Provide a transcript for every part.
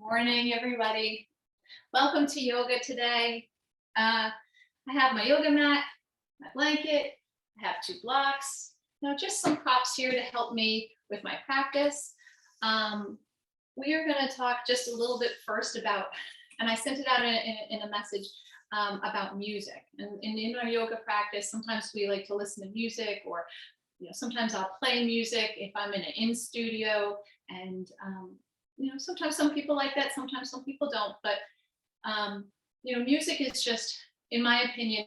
Morning, everybody. Welcome to yoga today. I have my yoga mat, my blanket, I have two blocks, just some props here to help me with my practice. We are going to talk just a little bit first about, and I sent it out in a message about music. And in our yoga practice, sometimes we like to listen to music, or sometimes I'll play music if I'm in an in studio, and sometimes some people like that, sometimes some people don't. But music is just, in my opinion,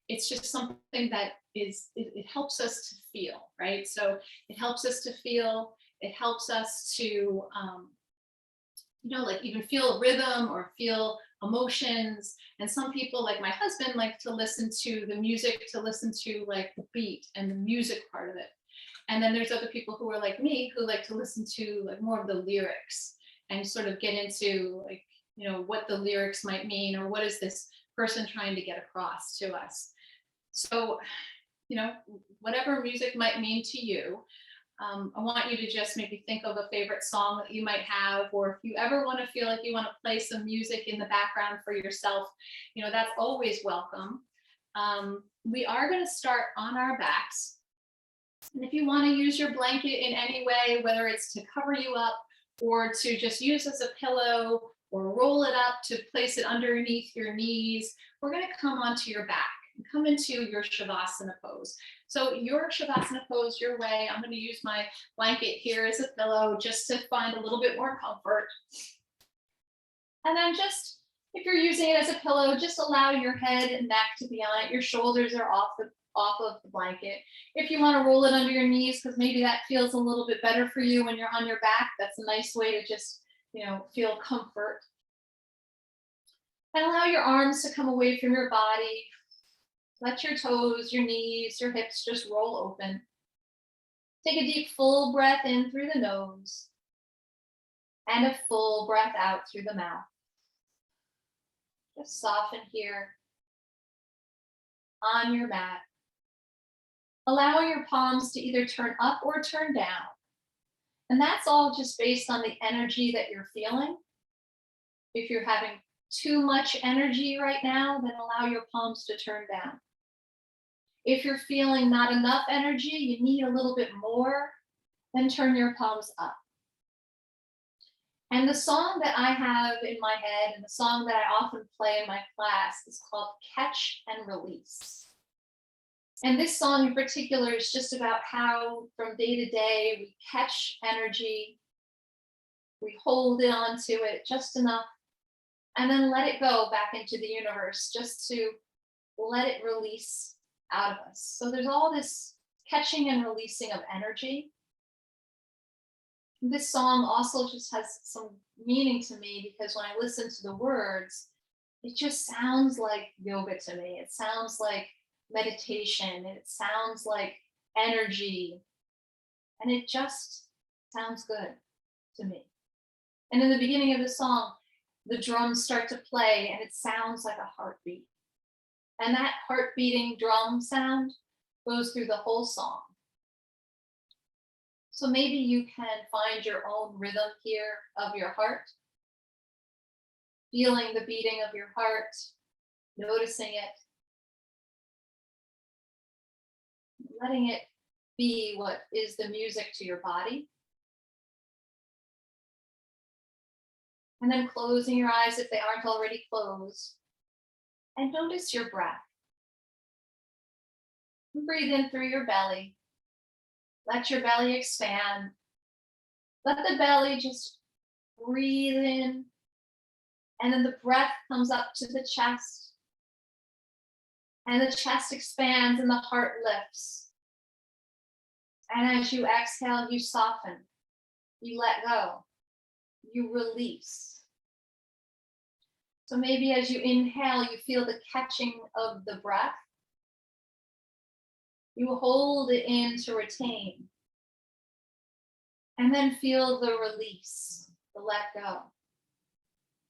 it's just something that it helps us to feel, right? So it helps us to feel, it helps us to like even feel rhythm or feel emotions. And some people, like my husband, like to listen to the music, to listen to like the beat and the music part of it. And then there's other people who are like me, who like to listen to like more of the lyrics and sort of get into like, what the lyrics might mean, or what is this person trying to get across to us. So, whatever music might mean to you, I want you to just maybe think of a favorite song that you might have, or if you ever want to feel like you want to play some music in the background for yourself, that's always welcome. We are going to start on our backs. And if you want to use your blanket in any way, whether it's to cover you up or to just use as a pillow or roll it up to place it underneath your knees, we're going to come onto your back and come into your Shavasana pose. So your Shavasana pose, your way. I'm going to use my blanket here as a pillow just to find a little bit more comfort. And then just, if you're using it as a pillow, just allow your head and neck to be on it. Your shoulders are off of the blanket. If you want to roll it under your knees, because maybe that feels a little bit better for you when you're on your back, that's a nice way to just, feel comfort. And allow your arms to come away from your body. Let your toes, your knees, your hips just roll open. Take a deep, full breath in through the nose and a full breath out through the mouth. Just soften here on your mat. Allow your palms to either turn up or turn down. And that's all just based on the energy that you're feeling. If you're having too much energy right now, then allow your palms to turn down. If you're feeling not enough energy, you need a little bit more, then turn your palms up. And the song that I have in my head, and the song that I often play in my class, is called Catch and Release. And this song in particular is just about how from day to day we catch energy, we hold on to it just enough, and then let it go back into the universe, just to let it release out of us. So there's all this catching and releasing of energy. This song also just has some meaning to me, because when I listen to the words, it just sounds like yoga to me. It sounds like meditation. It sounds like energy. And it just sounds good to me. And in the beginning of the song, the drums start to play and it sounds like a heartbeat. And that heart beating drum sound goes through the whole song. So maybe you can find your own rhythm here of your heart, feeling the beating of your heart, noticing it, letting it be what is the music to your body. And then closing your eyes if they aren't already closed. And notice your breath. Breathe in through your belly. Let your belly expand. Let the belly just breathe in. And then the breath comes up to the chest. And the chest expands and the heart lifts. And as you exhale, you soften. You let go. You release. So maybe as you inhale, you feel the catching of the breath. You hold it in to retain. And then feel the release, the let go.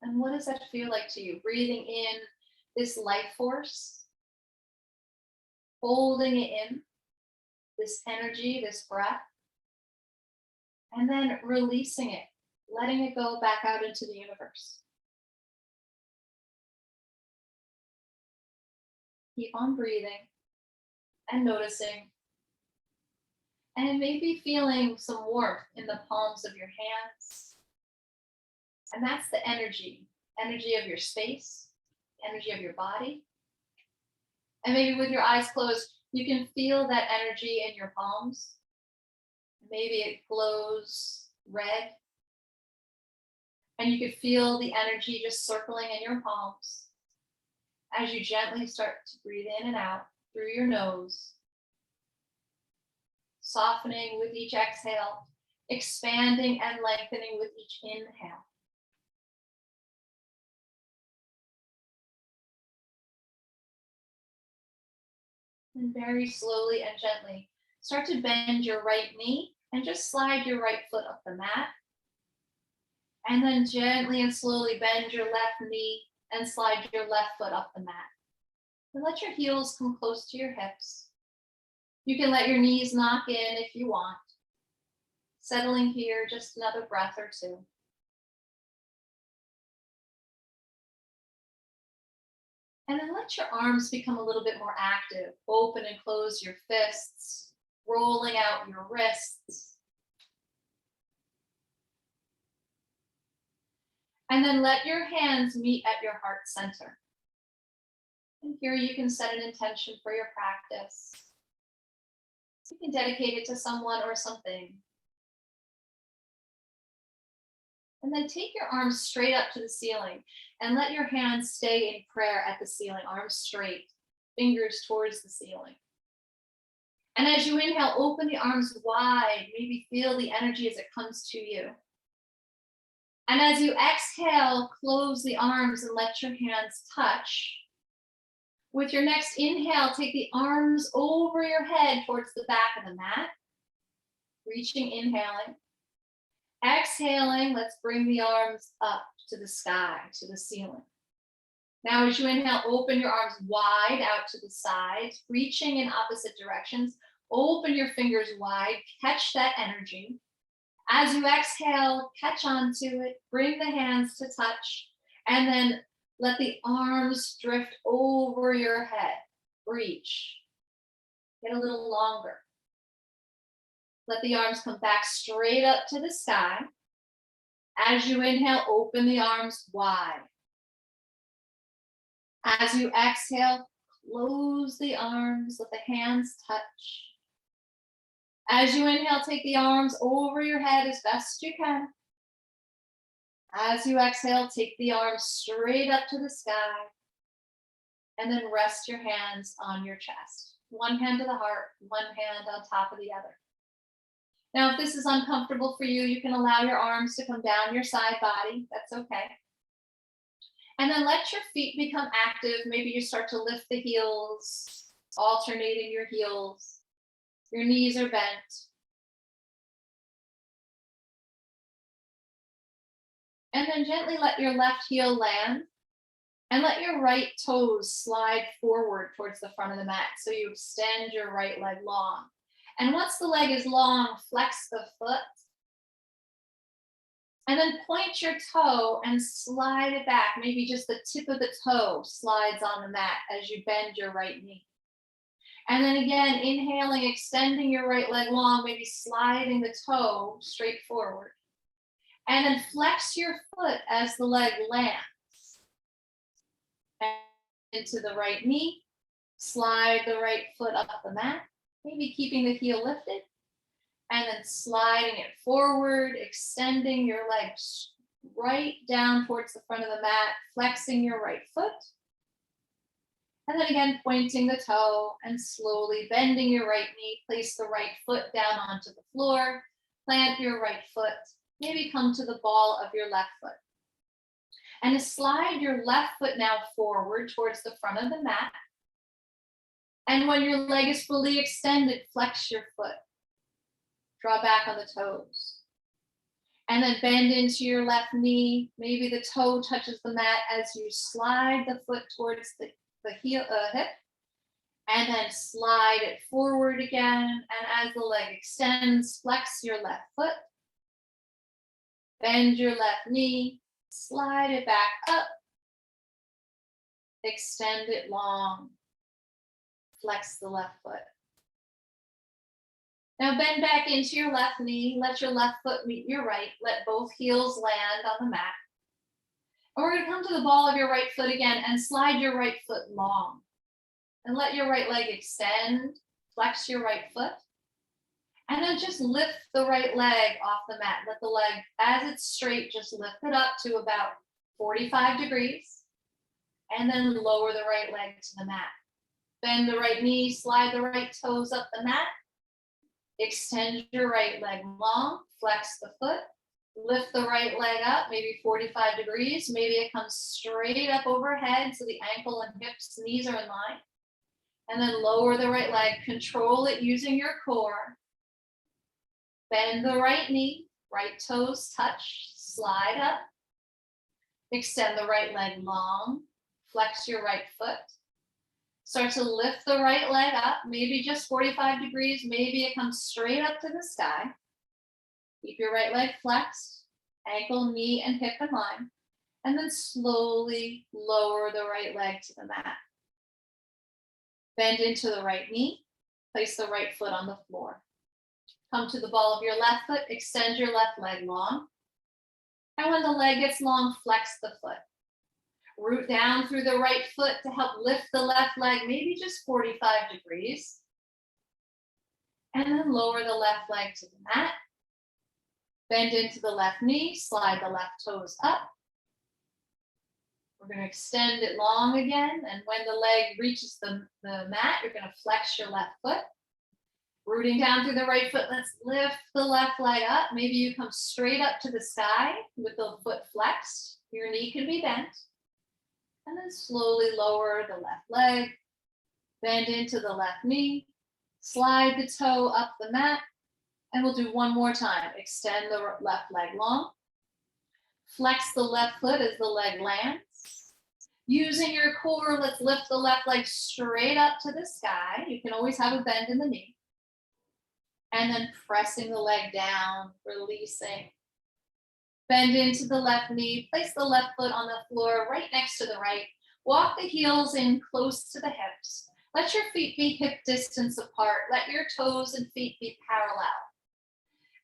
And what does that feel like to you? Breathing in this life force, holding it in, this energy, this breath, and then releasing it letting it go back out into the universe. Keep on breathing and noticing, and maybe feeling some warmth in the palms of your hands. And that's the energy of your space, energy of your body. And maybe with your eyes closed, you can feel that energy in your palms. Maybe it glows red. And you could feel the energy just circling in your palms as you gently start to breathe in and out through your nose, softening with each exhale, expanding and lengthening with each inhale. And very slowly and gently, start to bend your right knee and just slide your right foot up the mat. And then gently and slowly bend your left knee and slide your left foot up the mat. And let your heels come close to your hips. You can let your knees knock in if you want. Settling here, just another breath or two. And then let your arms become a little bit more active. Open and close your fists, rolling out your wrists. And then let your hands meet at your heart center. And here you can set an intention for your practice. You can dedicate it to someone or something. And then take your arms straight up to the ceiling and let your hands stay in prayer at the ceiling, arms straight, fingers towards the ceiling. And as you inhale, open the arms wide, maybe feel the energy as it comes to you. And as you exhale, close the arms and let your hands touch. With your next inhale, take the arms over your head towards the back of the mat, reaching, inhaling. Exhaling, let's bring the arms up to the sky, to the ceiling. Now, as you inhale, open your arms wide out to the sides, reaching in opposite directions. Open your fingers wide, catch that energy. As you exhale, catch onto it, bring the hands to touch, and then let the arms drift over your head. Reach. Get a little longer. Let the arms come back straight up to the sky. As you inhale, open the arms wide. As you exhale, close the arms, let the hands touch. As you inhale, take the arms over your head as best you can. As you exhale, take the arms straight up to the sky. And then rest your hands on your chest. One hand to the heart, one hand on top of the other. Now, if this is uncomfortable for you, you can allow your arms to come down your side body. That's okay. And then let your feet become active. Maybe you start to lift the heels, alternating your heels. Your knees are bent. And then gently let your left heel land and let your right toes slide forward towards the front of the mat. So you extend your right leg long. And once the leg is long, flex the foot. And then point your toe and slide it back. Maybe just the tip of the toe slides on the mat as you bend your right knee. And then again, inhaling, extending your right leg long, maybe sliding the toe straight forward. And then flex your foot as the leg lands. And into the right knee, slide the right foot up the mat. Maybe keeping the heel lifted and then sliding it forward, extending your legs right down towards the front of the mat, flexing your right foot. And then again, pointing the toe and slowly bending your right knee, place the right foot down onto the floor, plant your right foot, maybe come to the ball of your left foot. And slide your left foot now forward towards the front of the mat. And when your leg is fully extended, flex your foot. Draw back on the toes. And then bend into your left knee. Maybe the toe touches the mat as you slide the foot towards the hip. And then slide it forward again. And as the leg extends, flex your left foot. Bend your left knee, slide it back up, extend it long, flex the left foot. Now bend back into your left knee, let your left foot meet your right, let both heels land on the mat. And we're gonna come to the ball of your right foot again and slide your right foot long. And let your right leg extend, flex your right foot. And then just lift the right leg off the mat. Let the leg, as it's straight, just lift it up to about 45 degrees. And then lower the right leg to the mat. Bend the right knee, slide the right toes up the mat. Extend your right leg long, flex the foot. Lift the right leg up, maybe 45 degrees. Maybe it comes straight up overhead so the ankle and hips, knees are in line. And then lower the right leg, control it using your core. Bend the right knee, right toes touch, slide up. Extend the right leg long, flex your right foot. Start to lift the right leg up, maybe just 45 degrees, maybe it comes straight up to the sky. Keep your right leg flexed, ankle, knee, and hip in line. And then slowly lower the right leg to the mat. Bend into the right knee, place the right foot on the floor. Come to the ball of your left foot, extend your left leg long. And when the leg gets long, flex the foot. Root down through the right foot to help lift the left leg, maybe just 45 degrees. And then lower the left leg to the mat. Bend into the left knee, slide the left toes up. We're going to extend it long again. And when the leg reaches the mat, you're going to flex your left foot. Rooting down through the right foot, let's lift the left leg up. Maybe you come straight up to the sky with the foot flexed. Your knee can be bent. And then slowly lower the left leg. Bend into the left knee. Slide the toe up the mat. And we'll do one more time. Extend the left leg long. Flex the left foot as the leg lands. Using your core, let's lift the left leg straight up to the sky. You can always have a bend in the knee. And then pressing the leg down, releasing. Bend into the left knee, place the left foot on the floor right next to the right. Walk the heels in close to the hips. Let your feet be hip distance apart. Let your toes and feet be parallel.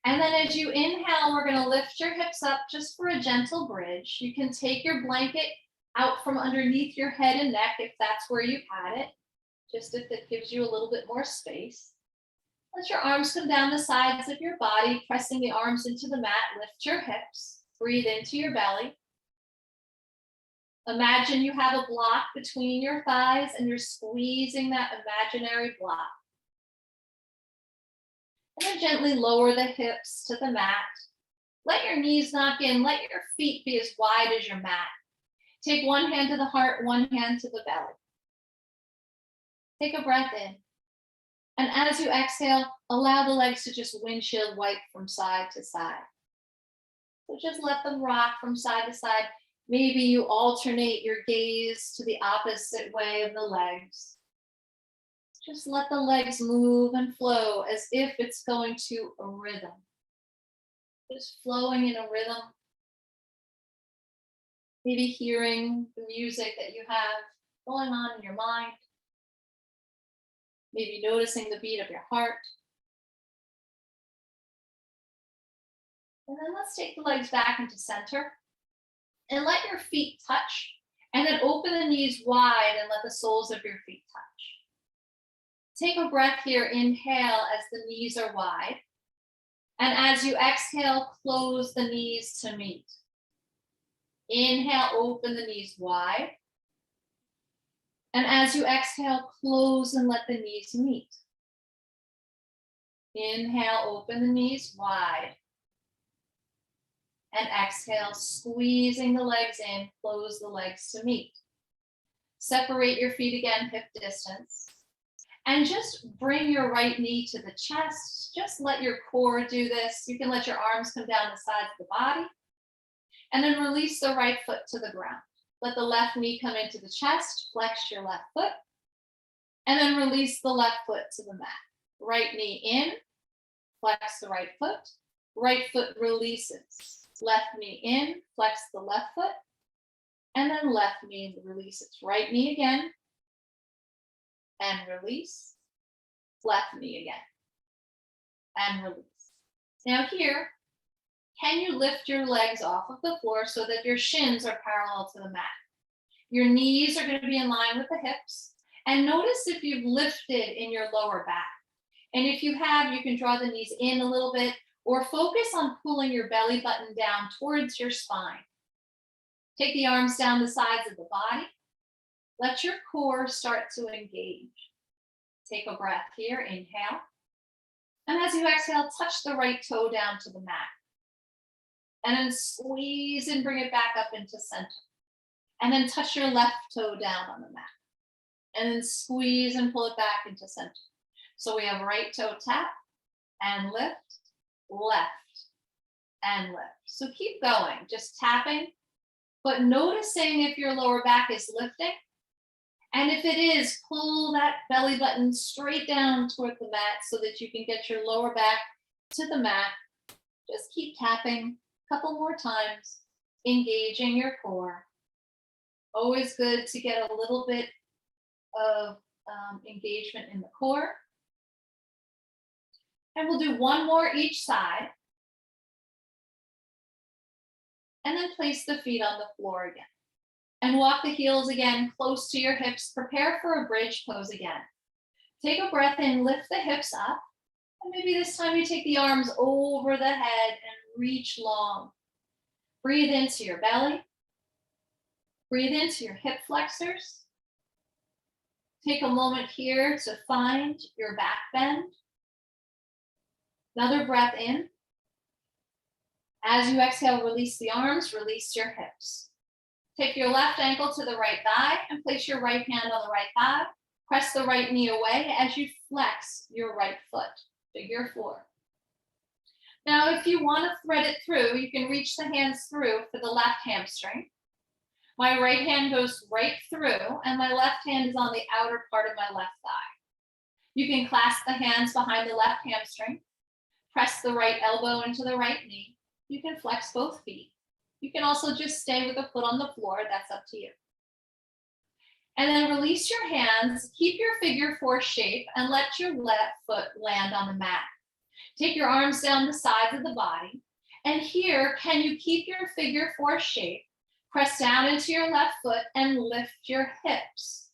And then as you inhale, we're going to lift your hips up just for a gentle bridge. You can take your blanket out from underneath your head and neck if that's where you had it, just if it gives you a little bit more space. Let your arms come down the sides of your body, pressing the arms into the mat. Lift your hips, breathe into your belly. Imagine you have a block between your thighs and you're squeezing that imaginary block. And then gently lower the hips to the mat. Let your knees knock in. Let your feet be as wide as your mat. Take one hand to the heart, one hand to the belly. Take a breath in. And as you exhale, allow the legs to just windshield wipe from side to side. So just let them rock from side to side. Maybe you alternate your gaze to the opposite way of the legs. Just let the legs move and flow as if it's going to a rhythm. Just flowing in a rhythm. Maybe hearing the music that you have going on in your mind. Maybe noticing the beat of your heart. And then let's take the legs back into center. And let your feet touch. And then open the knees wide and let the soles of your feet touch. Take a breath here. Inhale as the knees are wide. And as you exhale, close the knees to meet. Inhale, open the knees wide. And as you exhale, close and let the knees meet. Inhale, open the knees wide. And exhale, squeezing the legs in, close the legs to meet. Separate your feet again, hip distance. And just bring your right knee to the chest. Just let your core do this. You can let your arms come down the sides of the body. And then release the right foot to the ground. Let the left knee come into the chest, flex your left foot, and then release the left foot to the mat. Right knee in, flex the right foot releases. Left knee in, flex the left foot, and then left knee, release its right knee again, and release, left knee again, and release. Now here, can you lift your legs off of the floor so that your shins are parallel to the mat? Your knees are going to be in line with the hips. And notice if you've lifted in your lower back. And if you have, you can draw the knees in a little bit or focus on pulling your belly button down towards your spine. Take the arms down the sides of the body. Let your core start to engage. Take a breath here, inhale. And as you exhale, touch the right toe down to the mat. And then squeeze and bring it back up into center. And then touch your left toe down on the mat. And then squeeze and pull it back into center. So we have right toe tap and lift, left, and lift. So keep going, just tapping, but noticing if your lower back is lifting. And if it is, pull that belly button straight down toward the mat so that you can get your lower back to the mat. Just keep tapping a couple more times, engaging your core. Always good to get a little bit of engagement in the core. And we'll do one more each side. And then place the feet on the floor again. And walk the heels again close to your hips. Prepare for a bridge pose again. Take a breath in, lift the hips up. And maybe this time you take the arms over the head and reach long. Breathe into your belly. Breathe into your hip flexors. Take a moment here to find your back bend. Another breath in. As you exhale, release the arms, release your hips. Take your left ankle to the right thigh and place your right hand on the right thigh. Press the right knee away as you flex your right foot, figure four. Now, if you want to thread it through, you can reach the hands through for the left hamstring. My right hand goes right through and my left hand is on the outer part of my left thigh. You can clasp the hands behind the left hamstring, press the right elbow into the right knee. You can flex both feet. You can also just stay with a foot on the floor. That's up to you. And then release your hands, keep your figure four shape and let your left foot land on the mat. Take your arms down the sides of the body. And here, can you keep your figure four shape? Press down into your left foot and lift your hips.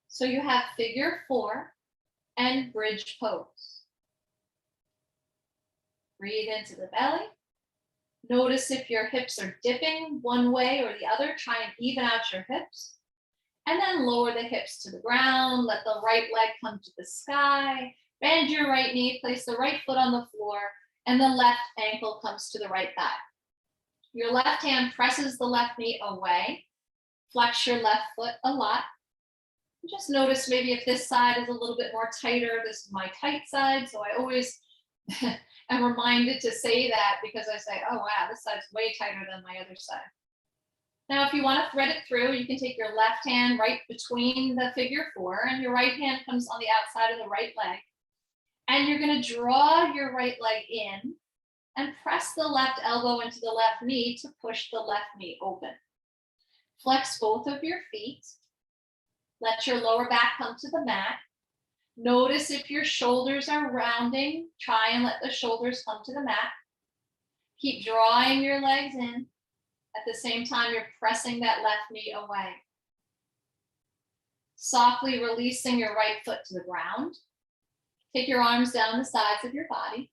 So you have figure four and bridge pose. Breathe into the belly. Notice if your hips are dipping one way or the other. Try and even out your hips. And then lower the hips to the ground. Let the right leg come to the sky. Bend your right knee. Place the right foot on the floor. And the left ankle comes to the right thigh. Your left hand presses the left knee away. Flex your left foot a lot. Just notice maybe if this side is a little bit more tighter. This is my tight side. So I always am reminded to say that because I say, oh, wow, this side's way tighter than my other side. Now, if you want to thread it through, you can take your left hand right between the figure four and your right hand comes on the outside of the right leg. And you're going to draw your right leg in and press the left elbow into the left knee to push the left knee open. Flex both of your feet. Let your lower back come to the mat. Notice if your shoulders are rounding. Try and let the shoulders come to the mat. Keep drawing your legs in. At the same time, you're pressing that left knee away. Softly releasing your right foot to the ground. Take your arms down the sides of your body.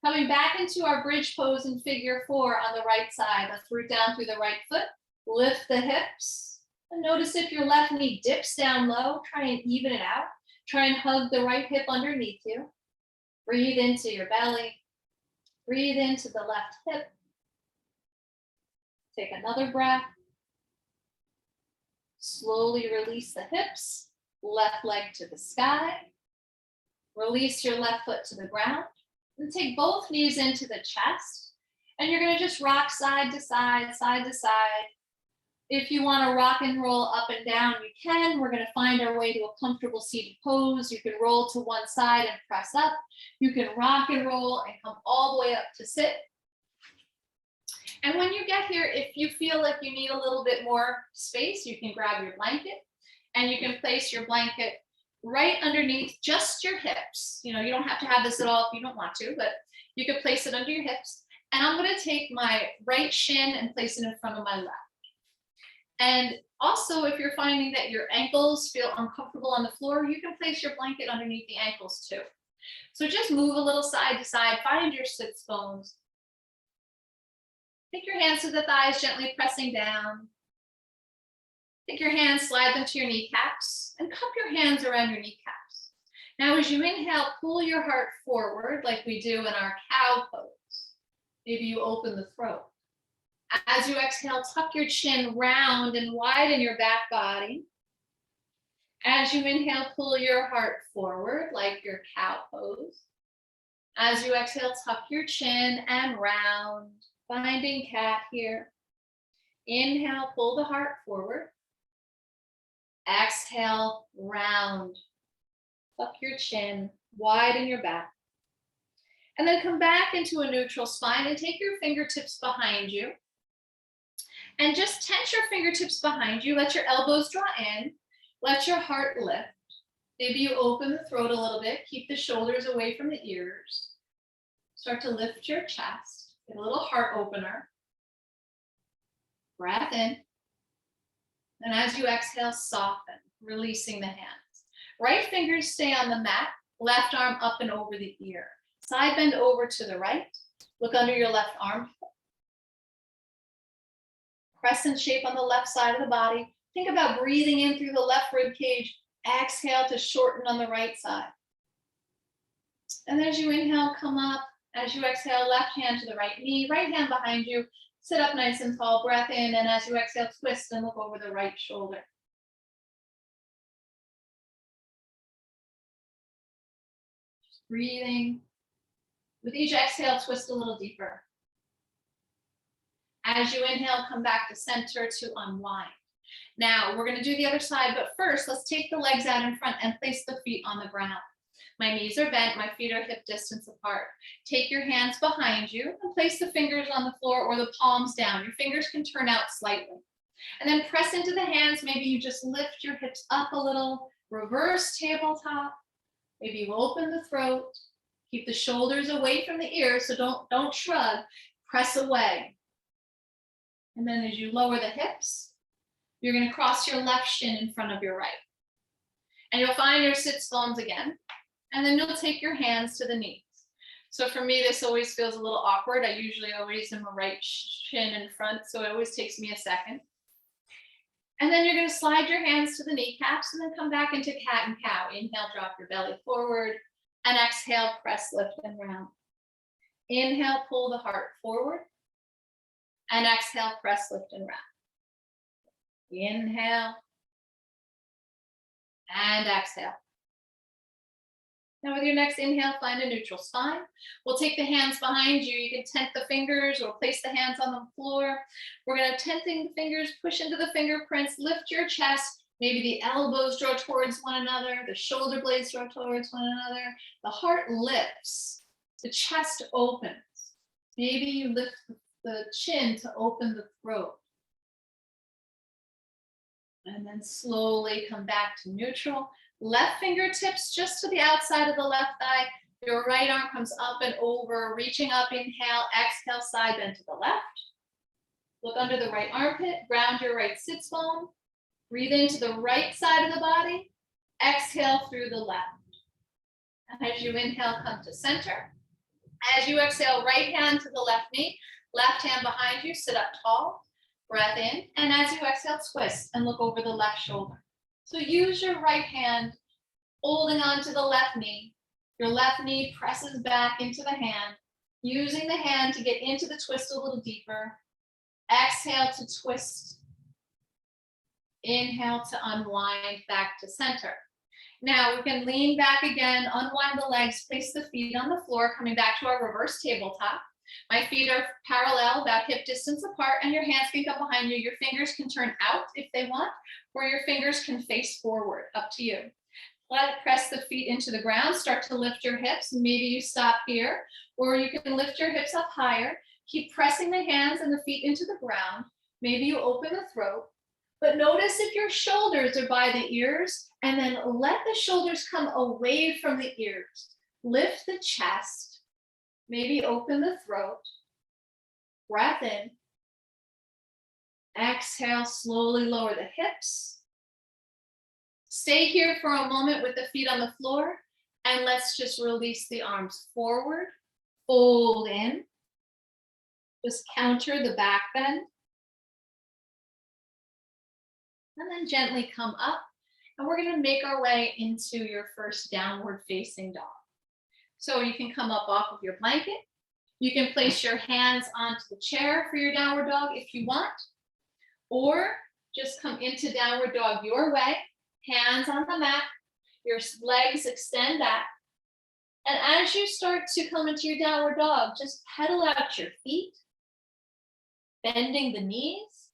Coming back into our bridge pose in figure four on the right side. Let's root down through the right foot. Lift the hips. And notice if your left knee dips down low, try and even it out. Try and hug the right hip underneath you. Breathe into your belly. Breathe into the left hip. Take another breath. Slowly release the hips. Left leg to the sky. Release your left foot to the ground. And take both knees into the chest. And you're going to just rock side to side, side to side. If you want to rock and roll up and down, you can. We're going to find our way to a comfortable seated pose. You can roll to one side and press up. You can rock and roll and come all the way up to sit. And when you get here, if you feel like you need a little bit more space, you can grab your blanket and you can place your blanket right underneath just your hips. You know, you don't have to have this at all if you don't want to, but you could place it under your hips. And I'm going to take my right shin and place it in front of my left. And also, if you're finding that your ankles feel uncomfortable on the floor, you can place your blanket underneath the ankles too. So just move a little side to side, find your sits bones. Take your hands to the thighs, gently pressing down. Take your hands, slide them to your kneecaps, and cup your hands around your kneecaps. Now, as you inhale, pull your heart forward like we do in our cow pose. Maybe you open the throat. As you exhale, tuck your chin round and widen your back body. As you inhale, pull your heart forward like your cow pose. As you exhale, tuck your chin and round, finding cat here. Inhale, pull the heart forward. Exhale, round. Tuck your chin, widen your back. And then come back into a neutral spine and take your fingertips behind you. And just tense your fingertips behind you. Let your elbows draw in. Let your heart lift. Maybe you open the throat a little bit. Keep the shoulders away from the ears. Start to lift your chest. Get a little heart opener. Breath in. And as you exhale, soften, releasing the hands. Right fingers stay on the mat. Left arm up and over the ear. Side bend over to the right. Look under your left arm. Crescent shape on the left side of the body. Think about breathing in through the left rib cage. Exhale to shorten on the right side. And as you inhale, come up. As you exhale, left hand to the right knee, right hand behind you. Sit up nice and tall, breath in, and as you exhale, twist and look over the right shoulder. Just breathing. With each exhale, twist a little deeper. As you inhale, come back to center to unwind. Now, we're going to do the other side, but first, let's take the legs out in front and place the feet on the ground. My knees are bent, my feet are hip distance apart. Take your hands behind you and place the fingers on the floor or the palms down. Your fingers can turn out slightly. And then press into the hands. Maybe you just lift your hips up a little. Reverse tabletop. Maybe you open the throat. Keep the shoulders away from the ears, so don't shrug. Press away. And then as you lower the hips, you're going to cross your left shin in front of your right. And you'll find your sits bones again. And then you'll take your hands to the knees. So for me, this always feels a little awkward. I usually always am a right shin in front, so it always takes me a second. And then you're going to slide your hands to the kneecaps and then come back into cat and cow. Inhale, drop your belly forward. And exhale, press, lift, and round. Inhale, pull the heart forward. And exhale, press, lift, and round. Inhale. And exhale. Now with your next inhale, find a neutral spine. We'll take the hands behind you. You can tent the fingers or place the hands on the floor. We're going to tenting the fingers, push into the fingerprints, lift your chest. Maybe the elbows draw towards one another. The shoulder blades draw towards one another. The heart lifts. The chest opens. Maybe you lift the chin to open the throat. And then slowly come back to neutral. Left fingertips just to the outside of the left thigh. Your right arm comes up and over, reaching up, inhale, exhale, side bend to the left. Look under the right armpit, ground your right sits bone. Breathe into the right side of the body. Exhale through the left. And as you inhale, come to center. As you exhale, right hand to the left knee, left hand behind you, sit up tall. Breath in, and as you exhale, twist and look over the left shoulder. So use your right hand, holding on to the left knee. Your left knee presses back into the hand, using the hand to get into the twist a little deeper. Exhale to twist. Inhale to unwind back to center. Now we can lean back again, unwind the legs, place the feet on the floor, coming back to our reverse tabletop. My feet are parallel, about hip distance apart, and your hands can come behind you. Your fingers can turn out if they want, or your fingers can face forward, up to you. Press the feet into the ground, start to lift your hips. Maybe you stop here, or you can lift your hips up higher. Keep pressing the hands and the feet into the ground. Maybe you open the throat, but notice if your shoulders are by the ears, and then let the shoulders come away from the ears. Lift the chest, maybe open the throat. Breath in. Exhale, slowly lower the hips. Stay here for a moment with the feet on the floor, and let's just release the arms forward, fold in. Just counter the back bend. And then gently come up, and we're gonna make our way into your first downward facing dog. So you can come up off of your blanket. You can place your hands onto the chair for your downward dog if you want, or just come into downward dog your way, hands on the mat, your legs extend back. And as you start to come into your downward dog, just pedal out your feet, bending the knees.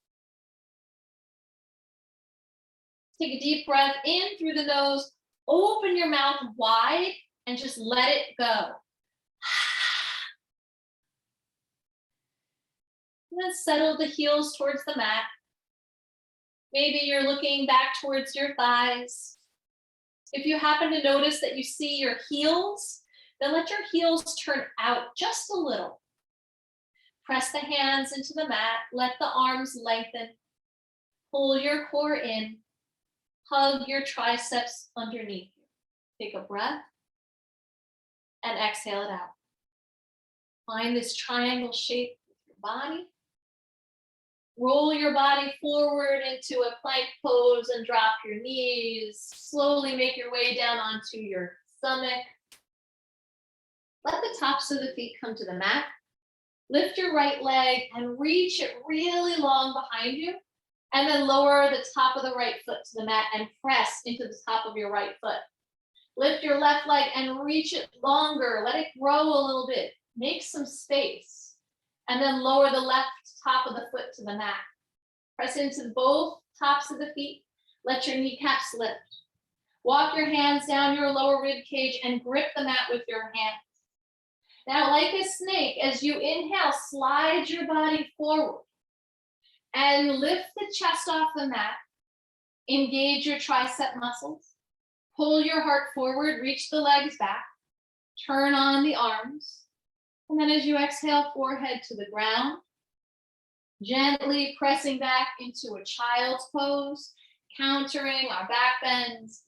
Take a deep breath in through the nose, open your mouth wide, and just let it go. And then settle the heels towards the mat. Maybe you're looking back towards your thighs. If you happen to notice that you see your heels, then let your heels turn out just a little. Press the hands into the mat, let the arms lengthen. Pull your core in, hug your triceps underneath you. Take a breath and exhale it out. Find this triangle shape with your body. Roll your body forward into a plank pose and drop your knees. Slowly make your way down onto your stomach. Let the tops of the feet come to the mat. Lift your right leg and reach it really long behind you. And then lower the top of the right foot to the mat and press into the top of your right foot. Lift your left leg and reach it longer. Let it grow a little bit. Make some space. And then lower the left top of the foot to the mat. Press into both tops of the feet. Let your kneecaps lift. Walk your hands down your lower rib cage and grip the mat with your hands. Now, like a snake, as you inhale, slide your body forward and lift the chest off the mat. Engage your tricep muscles. Pull your heart forward, reach the legs back. Turn on the arms. And then as you exhale, forehead to the ground. Gently pressing back into a child's pose, countering our back bends,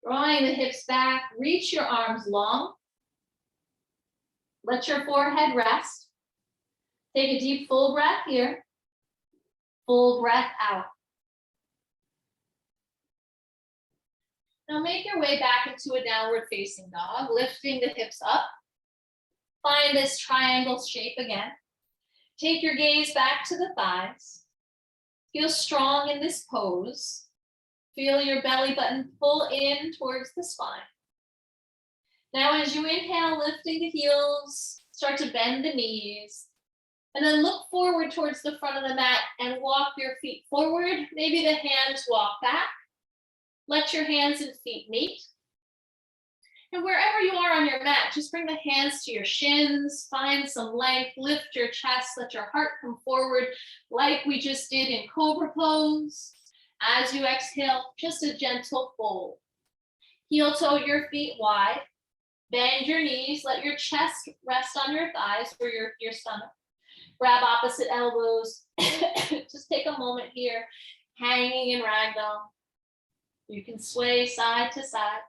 drawing the hips back, reach your arms long. Let your forehead rest. Take a deep full breath here. Full breath out. Now make your way back into a downward facing dog, lifting the hips up. Find this triangle shape again. Take your gaze back to the thighs. Feel strong in this pose. Feel your belly button pull in towards the spine. Now as you inhale, lifting the heels, start to bend the knees. And then look forward towards the front of the mat and walk your feet forward. Maybe the hands walk back. Let your hands and feet meet. And wherever you are on your mat, just bring the hands to your shins, find some length, lift your chest, let your heart come forward like we just did in Cobra Pose. As you exhale, just a gentle fold. Heel toe your feet wide. Bend your knees, let your chest rest on your thighs or your stomach. Grab opposite elbows. Just take a moment here, hanging in ragdoll. You can sway side to side.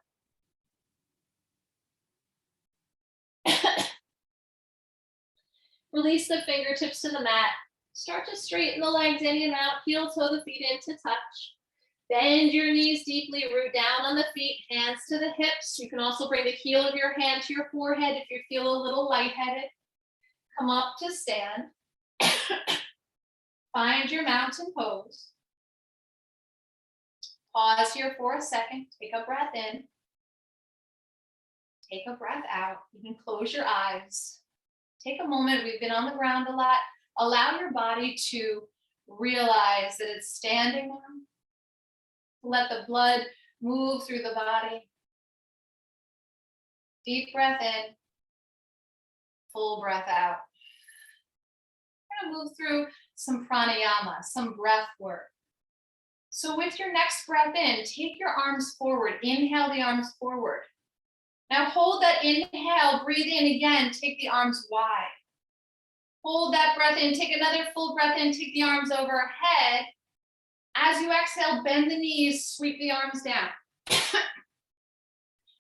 Release the fingertips to the mat. Start to straighten the legs in and out. Heel toe the feet into touch. Bend your knees deeply, root down on the feet, hands to the hips. You can also bring the heel of your hand to your forehead if you feel a little lightheaded. Come up to stand. Find your mountain pose. Pause here for a second. Take a breath in. Take a breath out. You can close your eyes. Take a moment. We've been on the ground a lot. Allow your body to realize that it's standing now. Let the blood move through the body. Deep breath in. Full breath out. to move through some pranayama, some breath work. So with your next breath in, take your arms forward. Inhale the arms forward. Now hold that inhale, breathe in again, take the arms wide. Hold that breath in, take another full breath in, take the arms overhead. As you exhale, bend the knees, sweep the arms down.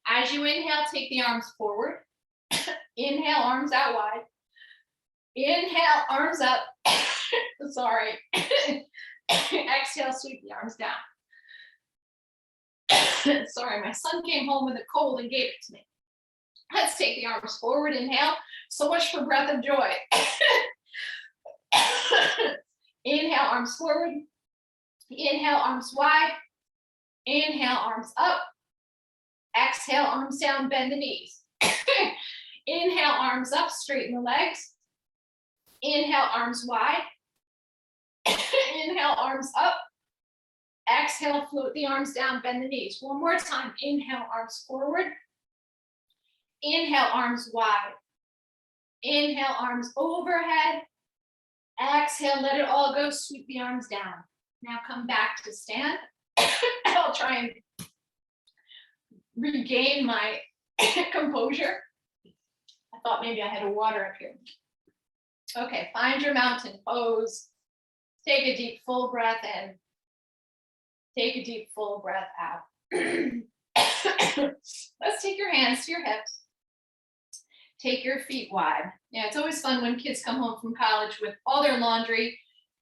As you inhale, take the arms forward. Inhale, arms out wide. Inhale, arms up. Sorry. Exhale, sweep the arms down. Sorry, my son came home with a cold and gave it to me. Let's take the arms forward. Inhale. So much for breath of joy. Inhale, arms forward. Inhale, arms wide. Inhale, arms up. Exhale, arms down, bend the knees. Inhale, arms up, straighten the legs. Inhale, arms wide. Inhale, arms up. Exhale, float the arms down, bend the knees. One more time. Inhale, arms forward. Inhale, arms wide. Inhale, arms overhead. Exhale, let it all go, sweep the arms down. Now come back to stand. I'll try and regain my composure. I thought maybe I had a water up here. Okay, find your mountain pose. Take a deep, full breath in. Take a deep, full breath out. Let's take your hands to your hips. Take your feet wide. Yeah, it's always fun when kids come home from college with all their laundry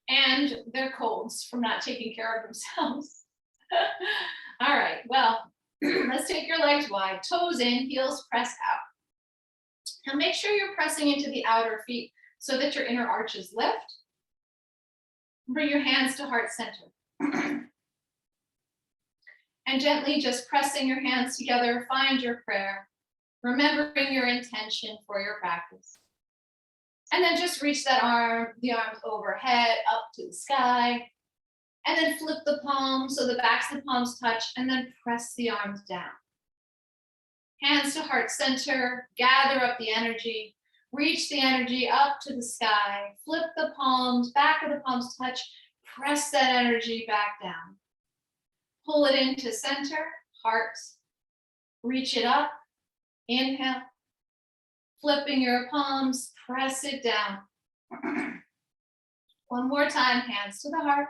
and their colds from not taking care of themselves. All right, well, let's take your legs wide, toes in, heels press out. Now make sure you're pressing into the outer feet so that your inner arches lift. Bring your hands to heart center. And gently just pressing your hands together, find your prayer, remembering your intention for your practice. And then just reach the arms overhead, up to the sky. And then flip the palms so the backs of the palms touch, and then press the arms down. Hands to heart center, gather up the energy, reach the energy up to the sky, flip the palms, back of the palms touch, press that energy back down. Pull it into center, heart, reach it up, inhale, flipping your palms, press it down. One more time, hands to the heart,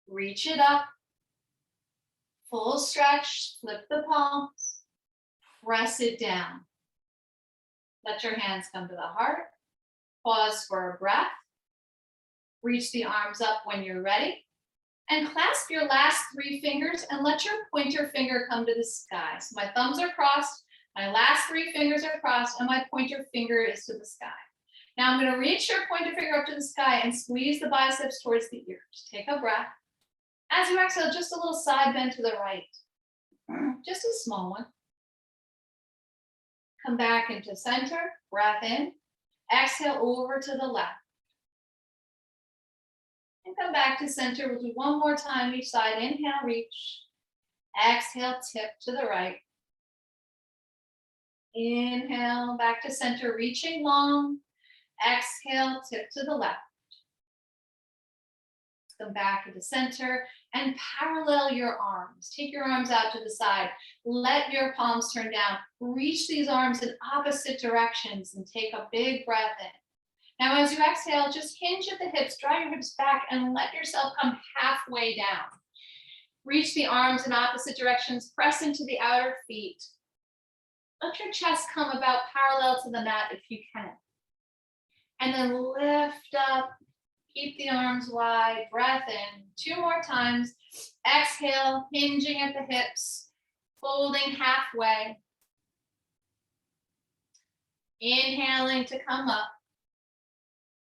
reach it up, full stretch, flip the palms, press it down. Let your hands come to the heart, pause for a breath, reach the arms up when you're ready, and clasp your last 3 fingers and let your pointer finger come to the sky. So my thumbs are crossed, my last 3 fingers are crossed, and my pointer finger is to the sky. Now I'm going to reach your pointer finger up to the sky and squeeze the biceps towards the ears. Take a breath. As you exhale, just a little side bend to the right. Just a small one. Come back into center, breath in. Exhale over to the left. And come back to center. We'll do one more time each side. Inhale, reach. Exhale, tip to the right. Inhale, back to center, reaching long. Exhale, tip to the left. Come back into center and parallel your arms. Take your arms out to the side. Let your palms turn down. Reach these arms in opposite directions and take a big breath in. Now, as you exhale, just hinge at the hips, draw your hips back, and let yourself come halfway down. Reach the arms in opposite directions, press into the outer feet. Let your chest come about parallel to the mat if you can. And then lift up, keep the arms wide, breath in. 2 more times. Exhale, hinging at the hips, folding halfway. Inhaling to come up.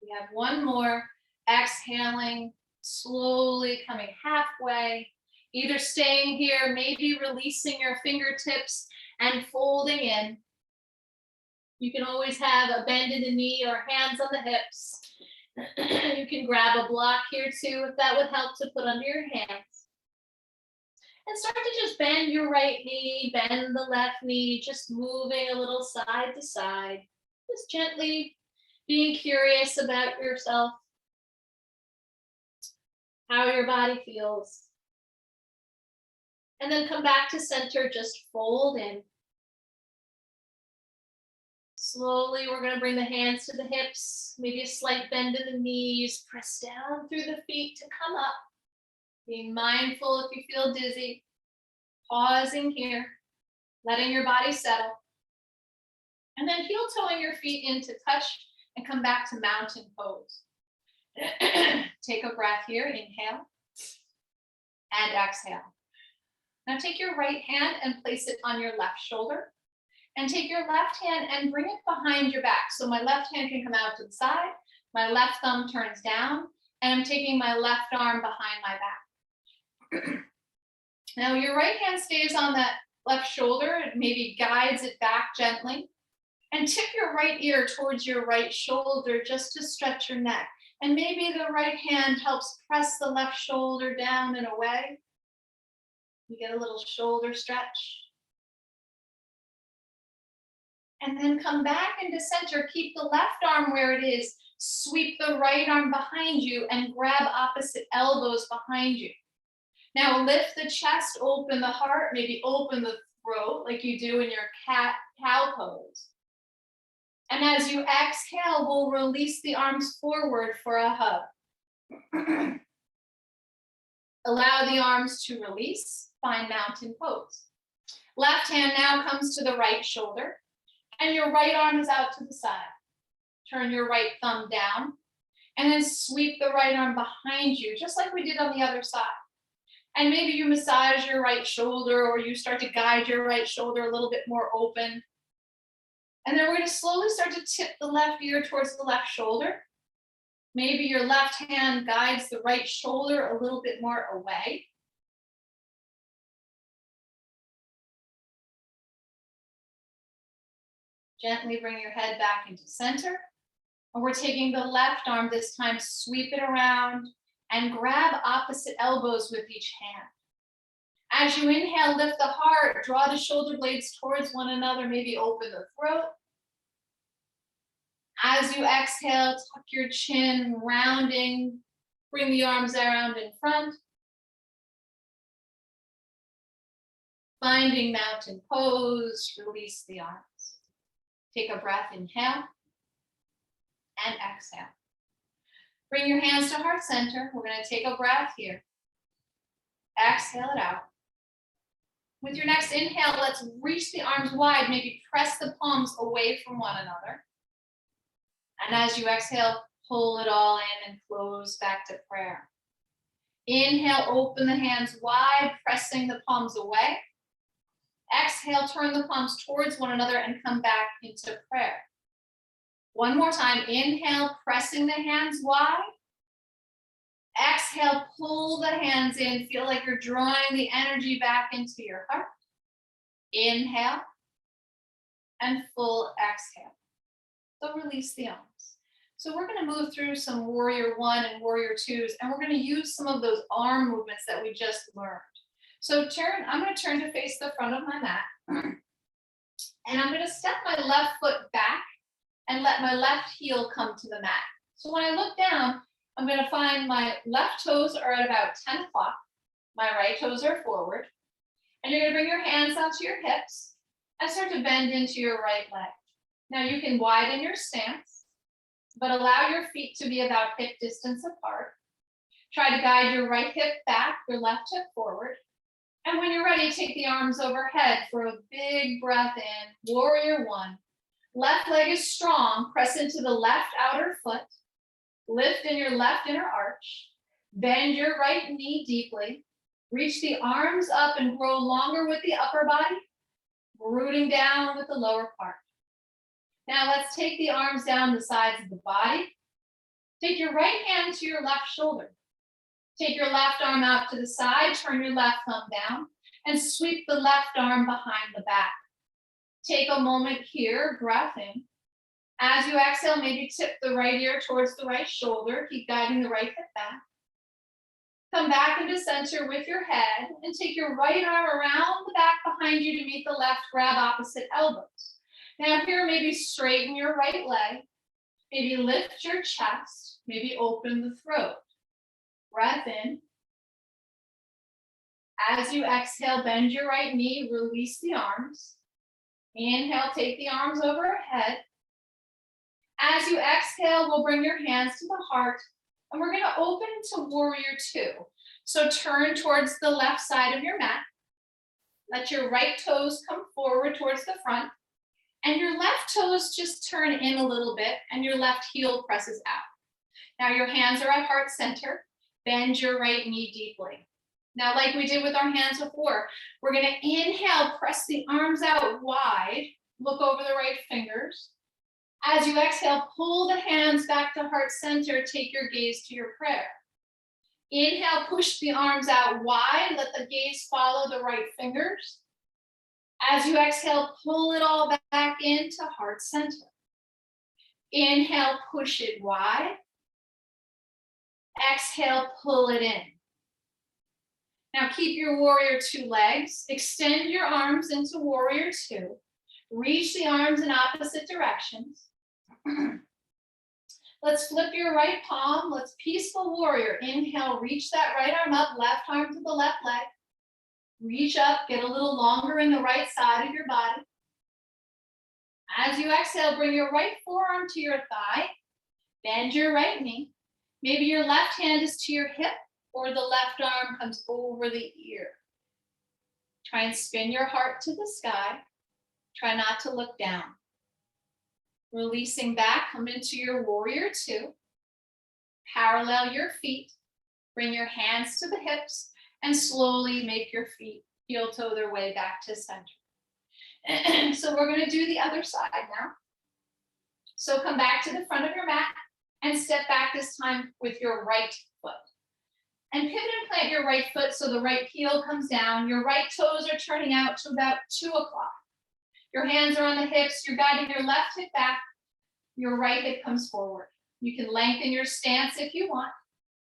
We have 1 more. Exhaling, slowly coming halfway. Either staying here, maybe releasing your fingertips and folding in. You can always have a bend in the knee or hands on the hips. You can grab a block here too, if that would help to put under your hands. And start to just bend your right knee, bend the left knee, just moving a little side to side. Just gently being curious about yourself, how your body feels. And then come back to center, just fold in. Slowly, we're going to bring the hands to the hips, maybe a slight bend in the knees, press down through the feet to come up. Being mindful if you feel dizzy, pausing here, letting your body settle. And then heel toeing your feet in to touch and come back to mountain pose. Take a breath here, inhale and exhale. Now take your right hand and place it on your left shoulder. And take your left hand and bring it behind your back. So my left hand can come out to the side, my left thumb turns down, and I'm taking my left arm behind my back. Now your right hand stays on that left shoulder, and maybe guides it back gently. And tip your right ear towards your right shoulder just to stretch your neck. And maybe the right hand helps press the left shoulder down and away. You get a little shoulder stretch. And then come back into center. Keep the left arm where it is. Sweep the right arm behind you and grab opposite elbows behind you. Now lift the chest, open the heart, maybe open the throat like you do in your cow pose. And as you exhale, we'll release the arms forward for a hug. Allow the arms to release, find mountain pose. Left hand now comes to the right shoulder, and your right arm is out to the side. Turn your right thumb down, and then sweep the right arm behind you, just like we did on the other side. And maybe you massage your right shoulder, or you start to guide your right shoulder a little bit more open. And then we're going to slowly start to tip the left ear towards the left shoulder. Maybe your left hand guides the right shoulder a little bit more away. Gently bring your head back into center. And we're taking the left arm this time, sweep it around and grab opposite elbows with each hand. As you inhale, lift the heart, draw the shoulder blades towards one another, maybe open the throat. As you exhale, tuck your chin, rounding, bring the arms around in front. Finding mountain pose, release the arms. Take a breath, inhale and exhale. Bring your hands to heart center. We're going to take a breath here. Exhale it out. With your next inhale, let's reach the arms wide, maybe press the palms away from one another. And as you exhale, pull it all in and close back to prayer. Inhale, open the hands wide, pressing the palms away. Exhale, turn the palms towards one another and come back into prayer. One more time, inhale, pressing the hands wide. Exhale, pull the hands in, feel like you're drawing the energy back into your heart. Inhale and full exhale. So release the arms. So we're going to move through some warrior one and warrior twos, and we're going to use some of those arm movements that we just learned. So I'm going to turn to face the front of my mat, and I'm going to step my left foot back and let my left heel come to the mat. So when I look down, I'm going to find my left toes are at about 10 o'clock. My right toes are forward. And you're going to bring your hands out to your hips and start to bend into your right leg. Now you can widen your stance, but allow your feet to be about hip distance apart. Try to guide your right hip back, your left hip forward. And when you're ready, take the arms overhead for a big breath in, warrior one. Left leg is strong, press into the left outer foot. Lift in your left inner arch. Bend your right knee deeply. Reach the arms up and grow longer with the upper body, rooting down with the lower part. Now let's take the arms down the sides of the body. Take your right hand to your left shoulder. Take your left arm out to the side, turn your left thumb down, and sweep the left arm behind the back. Take a moment here, breath in. As you exhale, maybe tip the right ear towards the right shoulder. Keep guiding the right hip back. Come back into center with your head and take your right arm around the back behind you to meet the left, grab opposite elbows. Now here, maybe straighten your right leg. Maybe lift your chest. Maybe open the throat. Breath in. As you exhale, bend your right knee, release the arms. Inhale, take the arms overhead. As you exhale, we'll bring your hands to the heart, and we're going to open to warrior two. So turn towards the left side of your mat. Let your right toes come forward towards the front, and your left toes just turn in a little bit, and your left heel presses out. Now your hands are at heart center. Bend your right knee deeply. Now, like we did with our hands before, we're going to inhale, press the arms out wide, look over the right fingers. As you exhale, pull the hands back to heart center, take your gaze to your prayer. Inhale, push the arms out wide, let the gaze follow the right fingers. As you exhale, pull it all back into heart center. Inhale, push it wide. Exhale, pull it in. Now keep your warrior two legs. Extend your arms into warrior two. Reach the arms in opposite directions. Let's flip your right palm. Let's peaceful warrior. Inhale, reach that right arm up, left arm to the left leg. Reach up, get a little longer in the right side of your body. As you exhale, bring your right forearm to your thigh. Bend your right knee. Maybe your left hand is to your hip, or the left arm comes over the ear. Try and spin your heart to the sky. Try not to look down. Releasing back, come into your warrior two. Parallel your feet. Bring your hands to the hips and slowly make your feet heel toe their way back to center. So we're going to do the other side now. So come back to the front of your mat and step back this time with your right foot. And pivot and plant your right foot so the right heel comes down. Your right toes are turning out to about 2 o'clock. Your hands are on the hips. You're guiding your left hip back. Your right hip comes forward. You can lengthen your stance if you want.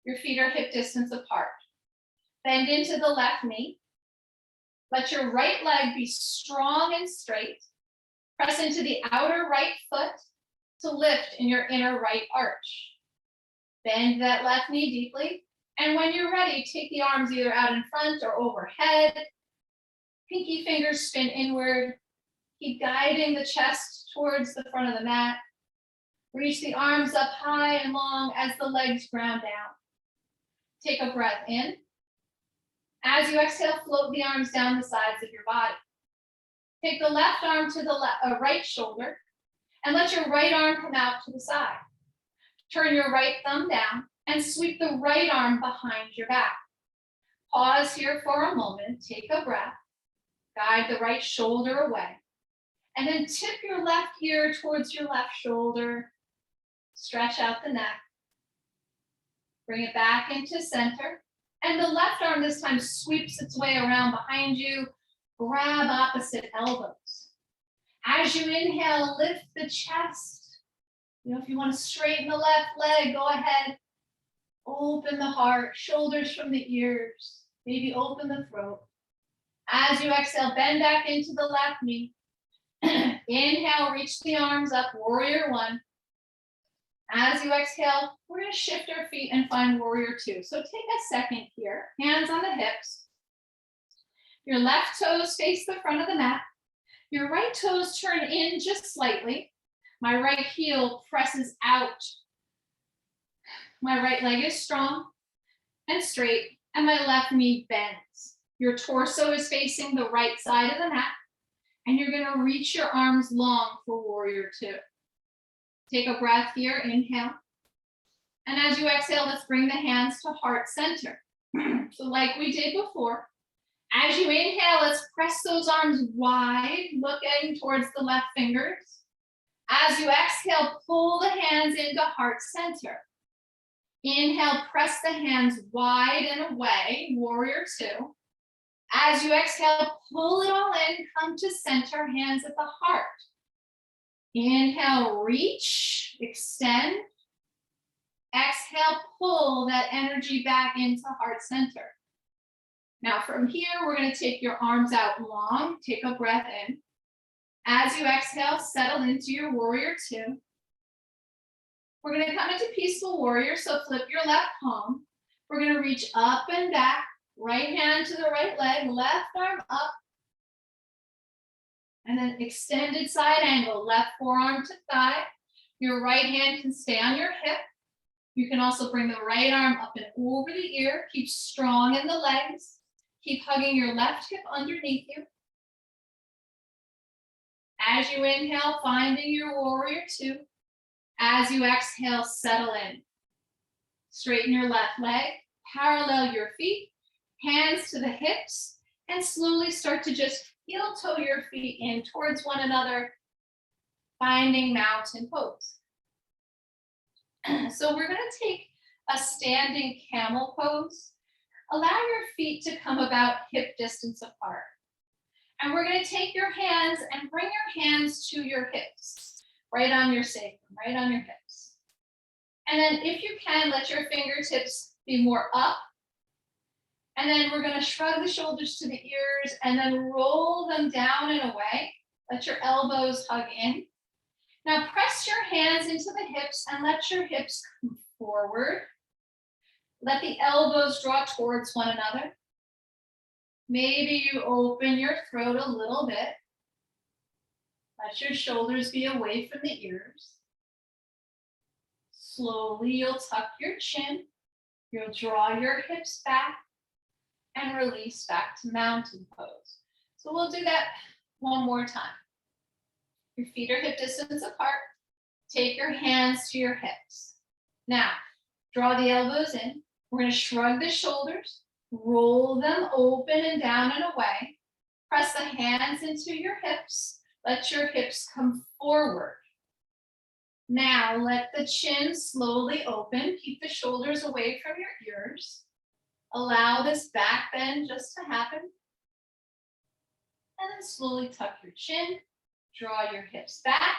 Your feet are hip distance apart. Bend into the left knee. Let your right leg be strong and straight. Press into the outer right foot to lift in your inner right arch. Bend that left knee deeply. And when you're ready, take the arms either out in front or overhead. Pinky fingers spin inward. Keep guiding the chest towards the front of the mat. Reach the arms up high and long as the legs ground down. Take a breath in. As you exhale, float the arms down the sides of your body. Take the left arm to the right shoulder and let your right arm come out to the side. Turn your right thumb down and sweep the right arm behind your back. Pause here for a moment, take a breath, guide the right shoulder away, and then tip your left ear towards your left shoulder, stretch out the neck, bring it back into center, and the left arm this time sweeps its way around behind you, grab opposite elbows. As you inhale, lift the chest. If you want to straighten the left leg, go ahead. Open the heart, shoulders from the ears, maybe open the throat. As you exhale, bend back into the left knee. Inhale, reach the arms up, warrior one. As you exhale, we're going to shift our feet and find warrior two. So take a second here, hands on the hips. Your left toes face the front of the mat. Your right toes turn in just slightly. My right heel presses out. My right leg is strong and straight, and my left knee bends. Your torso is facing the right side of the mat, and you're going to reach your arms long for warrior two. Take a breath here, inhale. And as you exhale, let's bring the hands to heart center. So like we did before, as you inhale, let's press those arms wide, looking towards the left fingers. As you exhale, pull the hands into heart center. Inhale, press the hands wide and away, warrior two. As you exhale, pull it all in, come to center, hands at the heart. Inhale, reach, extend. Exhale, pull that energy back into heart center. Now from here, we're going to take your arms out long, take a breath in. As you exhale, settle into your warrior two. We're going to come into peaceful warrior, so flip your left palm. We're going to reach up and back, right hand to the right leg, left arm up. And then extended side angle, left forearm to thigh. Your right hand can stay on your hip. You can also bring the right arm up and over the ear. Keep strong in the legs. Keep hugging your left hip underneath you. As you inhale, finding your warrior two. As you exhale, settle in. Straighten your left leg, parallel your feet, hands to the hips, and slowly start to just heel toe your feet in towards one another, finding mountain pose. So we're going to take a standing camel pose. Allow your feet to come about hip distance apart. And we're going to take your hands and bring your hands to your hips, right on your sacrum, right on your hips. And then if you can, let your fingertips be more up. And then we're going to shrug the shoulders to the ears and then roll them down and away. Let your elbows hug in. Now press your hands into the hips and let your hips come forward. Let the elbows draw towards one another. Maybe you open your throat a little bit. Let your shoulders be away from the ears. Slowly you'll tuck your chin. You'll draw your hips back and release back to mountain pose. So we'll do that one more time. Your feet are hip distance apart. Take your hands to your hips. Now, draw the elbows in. We're going to shrug the shoulders, roll them open and down and away. Press the hands into your hips. Let your hips come forward. Now, let the chin slowly open. Keep the shoulders away from your ears. Allow this back bend just to happen. And then slowly tuck your chin. Draw your hips back.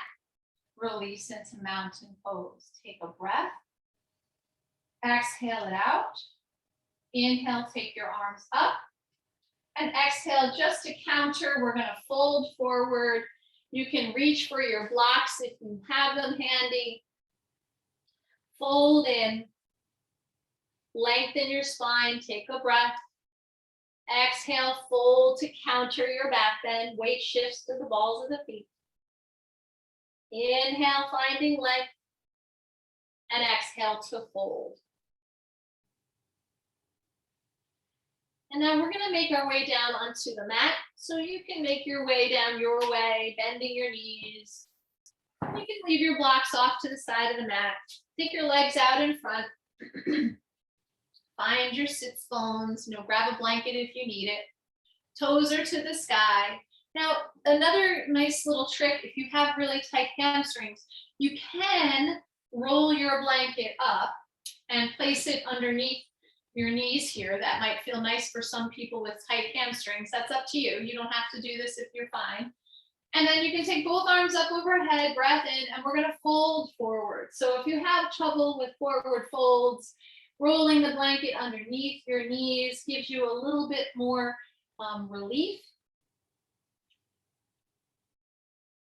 Release into mountain pose. Take a breath. Exhale it out. Inhale, take your arms up. And exhale, just to counter, we're going to fold forward. You can reach for your blocks if you have them handy. Fold in. Lengthen your spine. Take a breath. Exhale, fold to counter your back bend. Weight shifts to the balls of the feet. Inhale, finding length. And exhale to fold. And now we're going to make our way down onto the mat. So you can make your way down your way, bending your knees. You can leave your blocks off to the side of the mat. Take your legs out in front. Find your sits bones. Grab a blanket if you need it. Toes are to the sky. Now, another nice little trick, if you have really tight hamstrings, you can roll your blanket up and place it underneath your knees here. That might feel nice for some people with tight hamstrings. That's up to you. You don't have to do this if you're fine. And then you can take both arms up overhead, breath in, and we're going to fold forward. So if you have trouble with forward folds, rolling the blanket underneath your knees gives you a little bit more relief.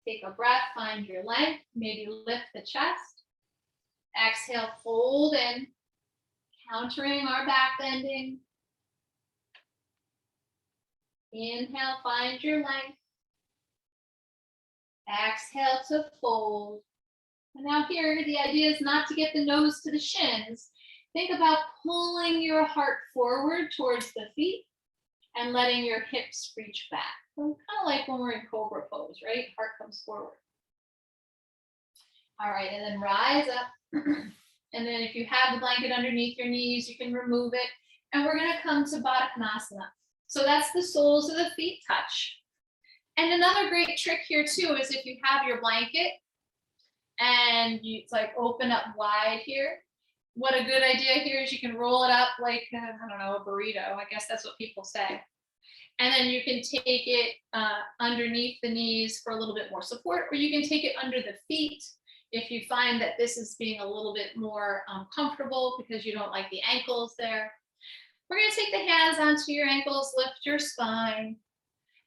Take a breath, find your length, maybe lift the chest. Exhale, fold in, countering our back bending. Inhale, find your length. Exhale to fold. And now here, the idea is not to get the nose to the shins. Think about pulling your heart forward towards the feet and letting your hips reach back. Kind of like when we're in cobra pose, right? Heart comes forward. All right, and then rise up. And then if you have the blanket underneath your knees, you can remove it. And we're going to come to Baddha Konasana. So that's the soles of the feet touch. And another great trick here too is if you have your blanket and it's like open up wide here. What a good idea here is you can roll it up like, I don't know, a burrito. I guess that's what people say. And then you can take it underneath the knees for a little bit more support, or you can take it under the feet if you find that this is being a little bit more comfortable because you don't like the ankles there. We're going to take the hands onto your ankles, lift your spine.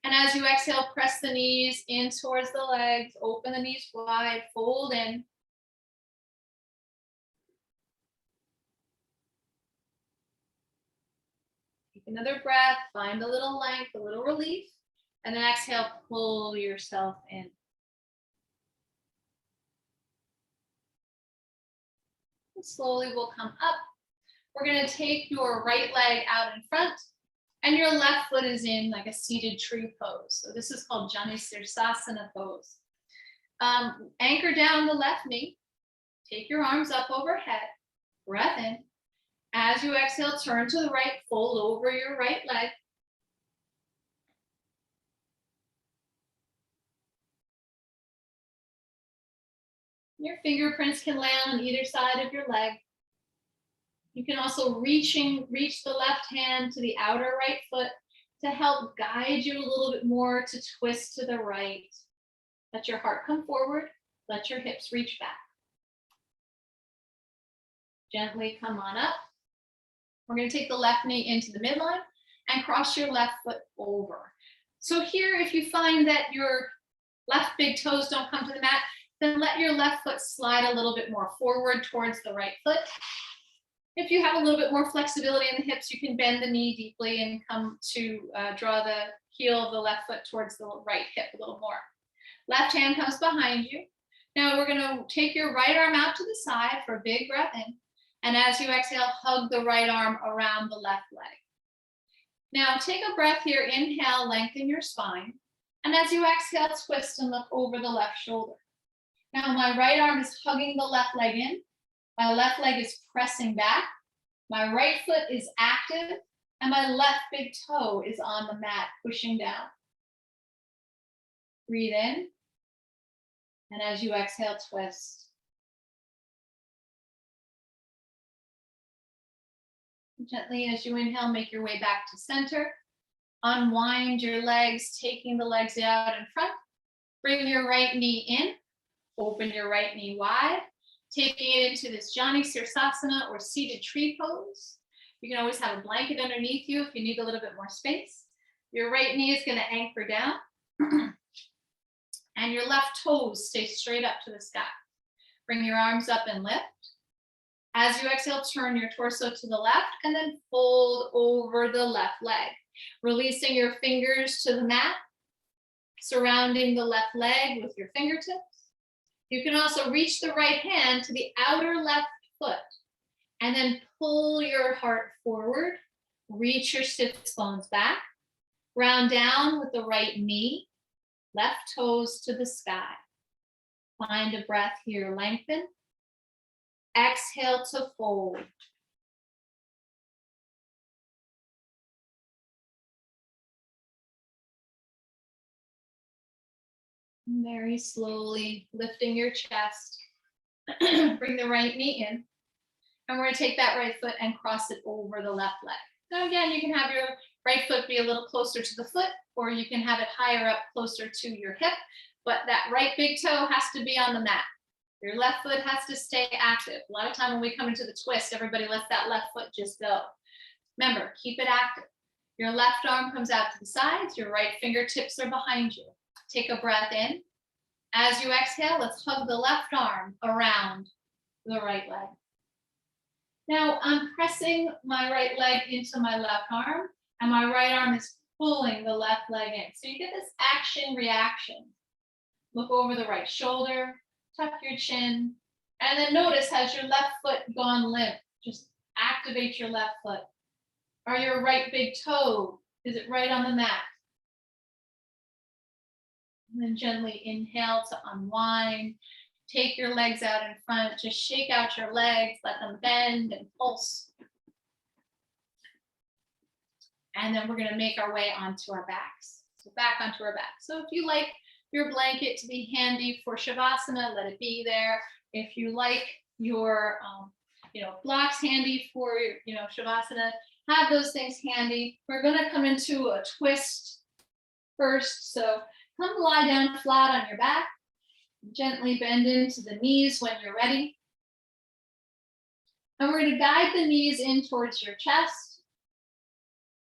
And as you exhale, press the knees in towards the legs, open the knees wide, fold in. . Take another breath, find a little length, a little relief, and then exhale, pull yourself in. And slowly we'll come up. We're going to take your right leg out in front, and your left foot is in like a seated tree pose. So this is called Shavasana Pose. Anchor down the left knee. Take your arms up overhead. Breath in. As you exhale, turn to the right, fold over your right leg. Your fingerprints can land on either side of your leg. You can also reach the left hand to the outer right foot to help guide you a little bit more to twist to the right. Let your heart come forward. Let your hips reach back. Gently come on up. We're going to take the left knee into the midline and cross your left foot over. So here, if you find that your left big toes don't come to the mat, then let your left foot slide a little bit more forward towards the right foot. If you have a little bit more flexibility in the hips, you can bend the knee deeply and come to draw the heel of the left foot towards the right hip a little more. Left hand comes behind you. Now we're going to take your right arm out to the side for a big breath in. And as you exhale, hug the right arm around the left leg. Now take a breath here. Inhale, lengthen your spine. And as you exhale, twist and look over the left shoulder. Now my right arm is hugging the left leg in. My left leg is pressing back. My right foot is active. And my left big toe is on the mat, pushing down. Breathe in. And as you exhale, twist. Gently, as you inhale, make your way back to center. Unwind your legs, taking the legs out in front. Bring your right knee in. Open your right knee wide. Taking it into this Sirsasana or seated tree pose. You can always have a blanket underneath you if you need a little bit more space. Your right knee is going to anchor down. And your left toes stay straight up to the sky. Bring your arms up and lift. As you exhale, turn your torso to the left and then fold over the left leg. Releasing your fingers to the mat, surrounding the left leg with your fingertips. You can also reach the right hand to the outer left foot and then pull your heart forward. Reach your sits bones back. Ground down with the right knee, left toes to the sky. Find a breath here, lengthen. Exhale to fold. Very slowly lifting your chest. Bring the right knee in. And we're going to take that right foot and cross it over the left leg. Now again, you can have your right foot be a little closer to the foot, or you can have it higher up closer to your hip. But that right big toe has to be on the mat. Your left foot has to stay active. A lot of time when we come into the twist, everybody lets that left foot just go. Remember, keep it active. Your left arm comes out to the sides. Your right fingertips are behind you. Take a breath in. As you exhale, let's hug the left arm around the right leg. Now I'm pressing my right leg into my left arm, and my right arm is pulling the left leg in. So you get this action reaction. Look over the right shoulder. Tuck your chin, and then notice, has your left foot gone limp? Just activate your left foot. Or your right big toe, is it right on the mat? And then gently inhale to unwind. Take your legs out in front. Just shake out your legs, let them bend and pulse. And then we're going to make our way onto our backs. So back onto our back. So if you like your blanket to be handy for Shavasana, let it be there. If you like your blocks handy for Shavasana, have those things handy. We're going to come into a twist first. So come lie down flat on your back. Gently bend into the knees when you're ready. And we're going to guide the knees in towards your chest.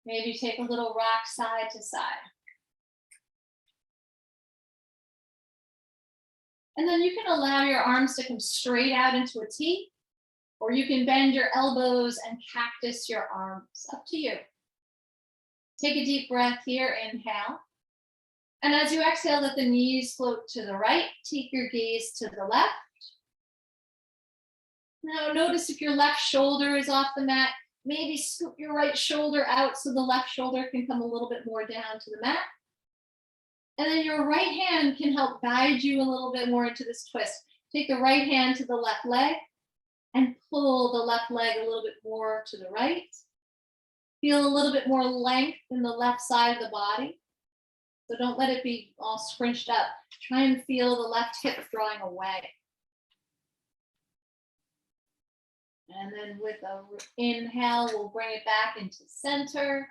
Maybe take a little rock side to side. And then you can allow your arms to come straight out into a T, or you can bend your elbows and cactus your arms, up to you. Take a deep breath here, inhale. And as you exhale, let the knees float to the right. Take your gaze to the left. Now notice if your left shoulder is off the mat, maybe scoop your right shoulder out so the left shoulder can come a little bit more down to the mat. And then your right hand can help guide you a little bit more into this twist. Take the right hand to the left leg and pull the left leg a little bit more to the right. Feel a little bit more length in the left side of the body. So don't let it be all scrunched up. Try and feel the left hip drawing away. And then with an inhale, we'll bring it back into center.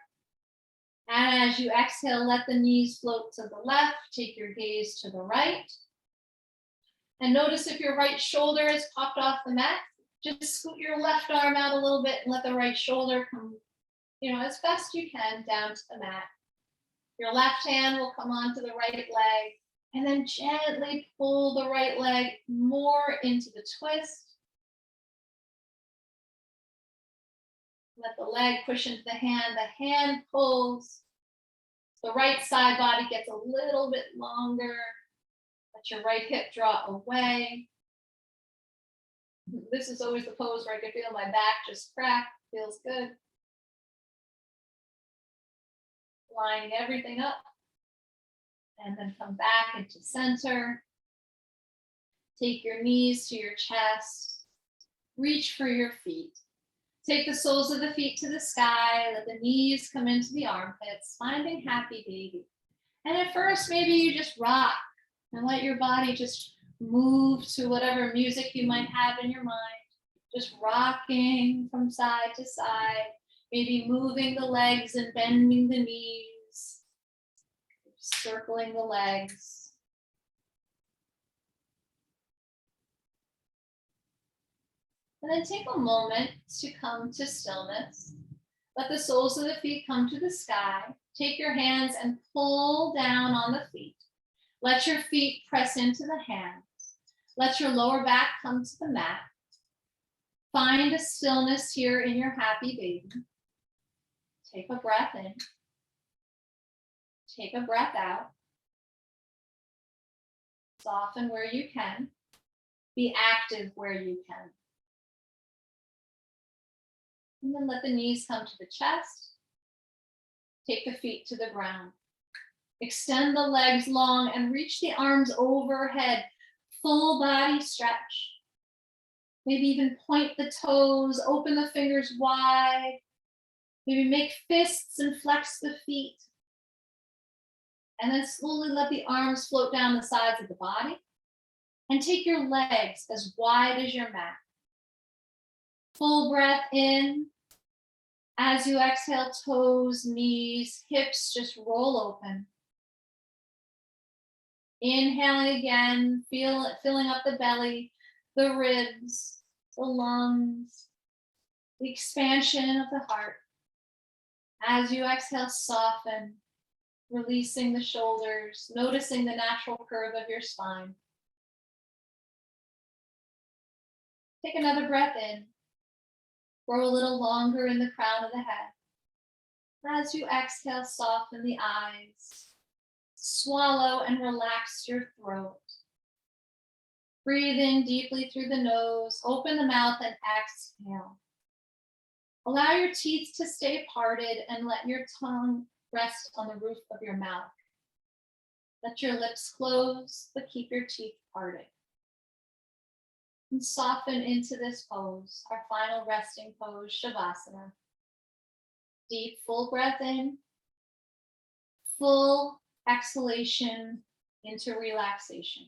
And as you exhale, let the knees float to the left. Take your gaze to the right. And notice if your right shoulder is popped off the mat, just scoot your left arm out a little bit and let the right shoulder come, as best you can down to the mat. Your left hand will come onto the right leg and then gently pull the right leg more into the twist. Let the leg push into the hand pulls. The right side body gets a little bit longer. Let your right hip draw away. This is always the pose where I can feel my back just crack. Feels good. Lining everything up. And then come back into center. Take your knees to your chest. Reach for your feet. Take the soles of the feet to the sky. Let the knees come into the armpits. Finding happy baby. And at first, maybe you just rock and let your body just move to whatever music you might have in your mind. Just rocking from side to side. Maybe moving the legs and bending the knees. Circling the legs. And then take a moment to come to stillness. Let the soles of the feet come to the sky. Take your hands and pull down on the feet. Let your feet press into the hands. Let your lower back come to the mat. Find a stillness here in your happy baby. Take a breath in. Take a breath out. Soften where you can. Be active where you can. And then let the knees come to the chest. Take the feet to the ground. Extend the legs long and reach the arms overhead. Full body stretch. Maybe even point the toes, open the fingers wide. Maybe make fists and flex the feet. And then slowly let the arms float down the sides of the body. And take your legs as wide as your mat. Full breath in. As you exhale, toes, knees, hips just roll open. Inhaling again, feel it filling up the belly, the ribs, the lungs, the expansion of the heart. As you exhale, soften, releasing the shoulders, noticing the natural curve of your spine. Take another breath in. Grow a little longer in the crown of the head. As you exhale, soften the eyes. Swallow and relax your throat. Breathe in deeply through the nose. Open the mouth and exhale. Allow your teeth to stay parted and let your tongue rest on the roof of your mouth. Let your lips close, but keep your teeth parted. And soften into this pose, our final resting pose, Shavasana. Deep, full breath in, full exhalation into relaxation.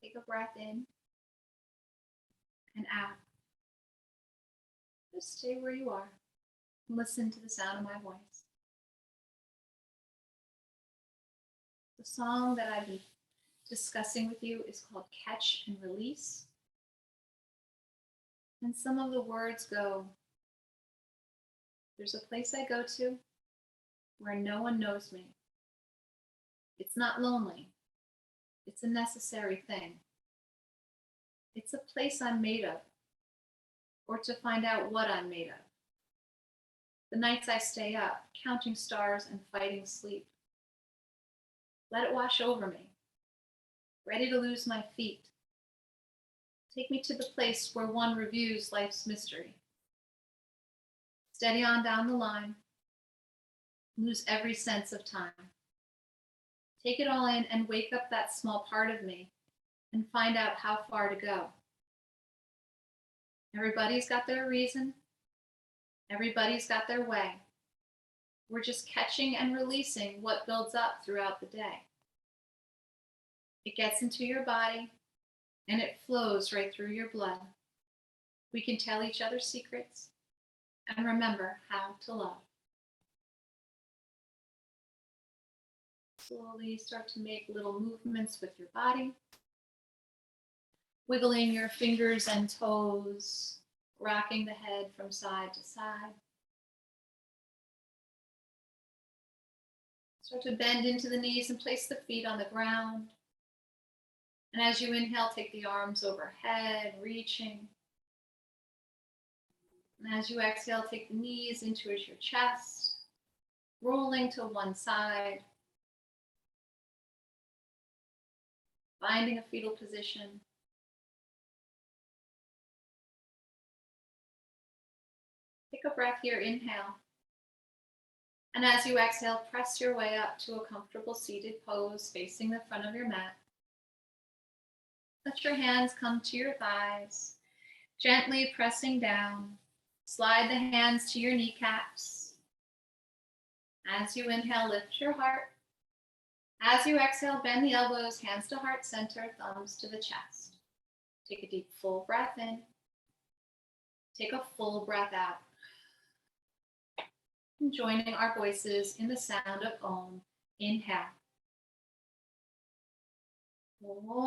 Take a breath in and out. Just stay where you are and listen to the sound of my voice. The song that I've been discussing with you is called Catch and Release. And some of the words go, there's a place I go to where no one knows me. It's not lonely. It's a necessary thing. It's a place I'm made of, or to find out what I'm made of. The nights I stay up, counting stars and fighting sleep. Let it wash over me, ready to lose my feet. Take me to the place where one reviews life's mystery. Steady on down the line, lose every sense of time. Take it all in and wake up that small part of me and find out how far to go. Everybody's got their reason. Everybody's got their way. We're just catching and releasing what builds up throughout the day. It gets into your body and it flows right through your blood. We can tell each other secrets and remember how to love. Slowly start to make little movements with your body. Wiggling your fingers and toes, rocking the head from side to side. Start to bend into the knees and place the feet on the ground. And as you inhale, take the arms overhead, reaching. And as you exhale, take the knees into your chest, rolling to one side. Finding a fetal position. Take a breath here, inhale. And as you exhale, press your way up to a comfortable seated pose facing the front of your mat. Let your hands come to your thighs, gently pressing down. Slide the hands to your kneecaps. As you inhale, lift your heart. As you exhale, bend the elbows, hands to heart center, thumbs to the chest. Take a deep, full breath in. Take a full breath out. And joining our voices in the sound of Om. Inhale. Om.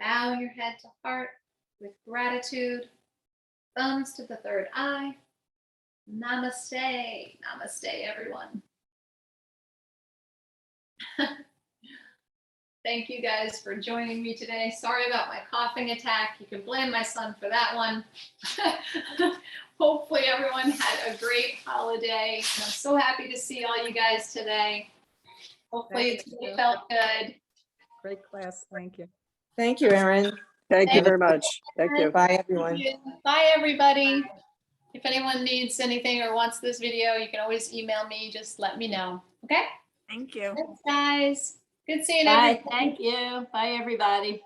Bow your head to heart with gratitude. Thumbs to the third eye. Namaste. Namaste, everyone. Thank you guys for joining me today. Sorry about my coughing attack. You can blame my son for that one. Hopefully everyone had a great holiday. And I'm so happy to see all you guys today. Hopefully it felt good. Great class. Thank you. Thank you, Erin. Thank you very much. Thank you. Bye, everyone. Bye, everybody. If anyone needs anything or wants this video, you can always email me. Just let me know. Okay? Thank you. Thanks, guys. Good seeing Bye. everybody. Thank you. Bye, everybody.